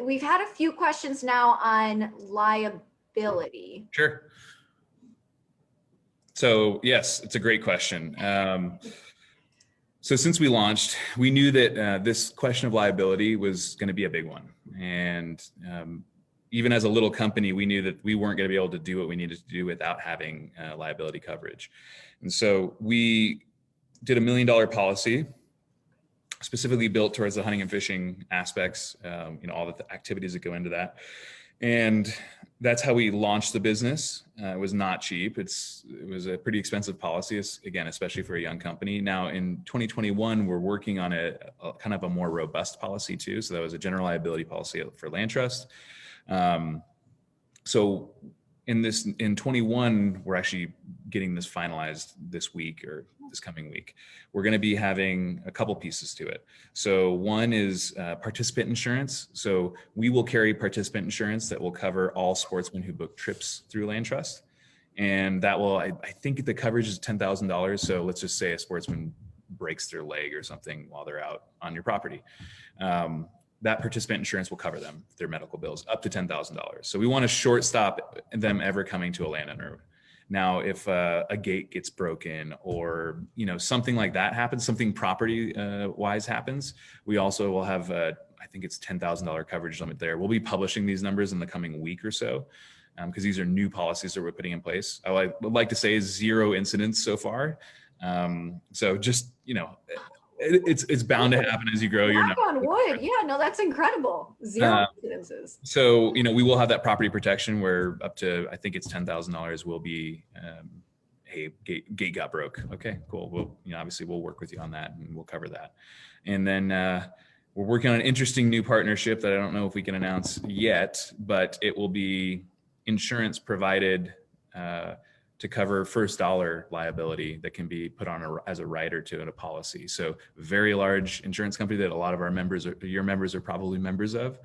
We've had a few questions now on liability. Sure. So yes, it's a great question. So since we launched, we knew that this question of liability was going to be a big one. And even as a little company, we knew that we weren't going to be able to do what we needed to do without having liability coverage. And so we did $1 million policy specifically built towards the hunting and fishing aspects, all the activities that go into that. And that's how we launched the business. It was not cheap. It was a pretty expensive policy, again, especially for a young company. Now in 2021, we're working on a kind of a more robust policy too. So that was a general liability policy for LandTrust. So in 21, we're actually getting this finalized this week or this coming week. We're going to be having a couple pieces to it. So one is participant insurance. So we will carry participant insurance that will cover all sportsmen who book trips through LandTrust. And that will, I think the coverage is $10,000. So let's just say a sportsman breaks their leg or something while they're out on your property. That participant insurance will cover them, their medical bills, up to $10,000. So we want to short stop them ever coming to a landowner. Now, if a gate gets broken or something like that happens, something property wise happens, we also will have I think it's $10,000 coverage limit there. We'll be publishing these numbers in the coming week or so because these are new policies that we're putting in place. I would like to say 0 incidents so far. So just it's bound to happen as you grow your knock on wood. Yeah, no, that's incredible. 0 incidences. So we will have that property protection where up to, I think it's $10,000 will be hey, gate got broke. Okay, cool. Well, obviously we'll work with you on that and we'll cover that. And then we're working on an interesting new partnership that I don't know if we can announce yet, but it will be insurance provided to cover first dollar liability that can be put on as a rider to a policy. So very large insurance company that a lot of our members, your members are probably members of,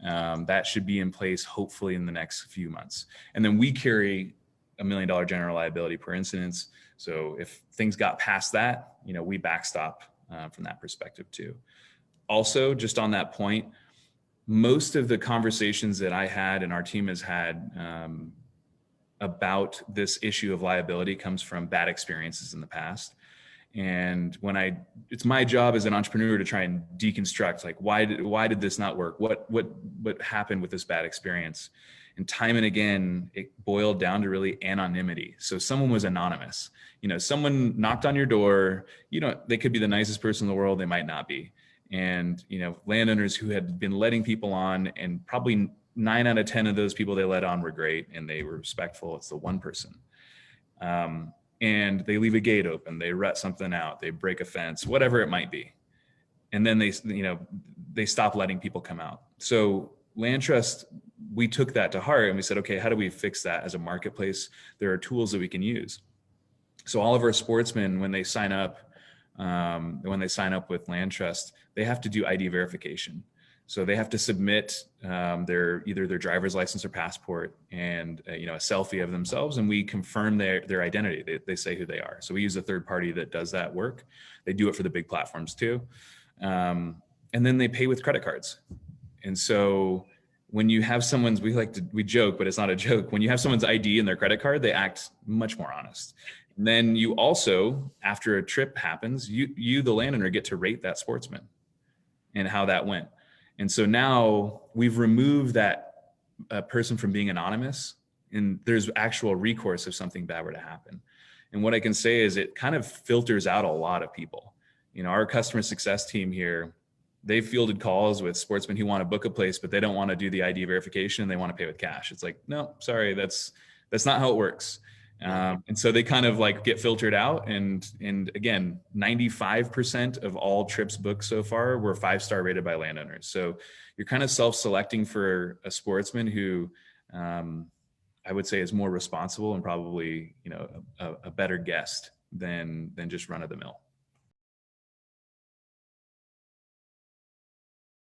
that should be in place hopefully in the next few months. And then we carry $1 million general liability per incidence. So if things got past that, we backstop from that perspective too. Also, just on that point, most of the conversations that I had and our team has had about this issue of liability comes from bad experiences in the past. And it's my job as an entrepreneur to try and deconstruct, like, why did this not work? What happened with this bad experience? And time and again, it boiled down to really anonymity. So someone was anonymous, someone knocked on your door, they could be the nicest person in the world. They might not be. And, landowners who had been letting people on, and probably 9 out of 10 of those people they let on were great and they were respectful. It's the one person. And they leave a gate open, they rut something out, they break a fence, whatever it might be. And then they stop letting people come out. So LandTrust, we took that to heart and we said, okay, how do we fix that as a marketplace? There are tools that we can use. So all of our sportsmen, when they sign up with LandTrust, they have to do ID verification. So they have to submit either their driver's license or passport and a selfie of themselves, and we confirm their identity. They say who they are. So we use a third party that does that work. They do it for the big platforms too, and then they pay with credit cards. And so when you have we joke, but it's not a joke. When you have someone's ID in their credit card, they act much more honest. And then you also, after a trip happens, you the landowner get to rate that sportsman and how that went. And so now we've removed that person from being anonymous, and there's actual recourse if something bad were to happen. And what I can say is it kind of filters out a lot of people. Our customer success team here, they've fielded calls with sportsmen who want to book a place, but they don't want to do the ID verification. They want to pay with cash. It's like, no, sorry, that's not how it works. And so they kind of get filtered out. And again, 95% of all trips booked so far were 5-star rated by landowners. So you're kind of self-selecting for a sportsman who I would say is more responsible and probably, a better guest than just run of the mill.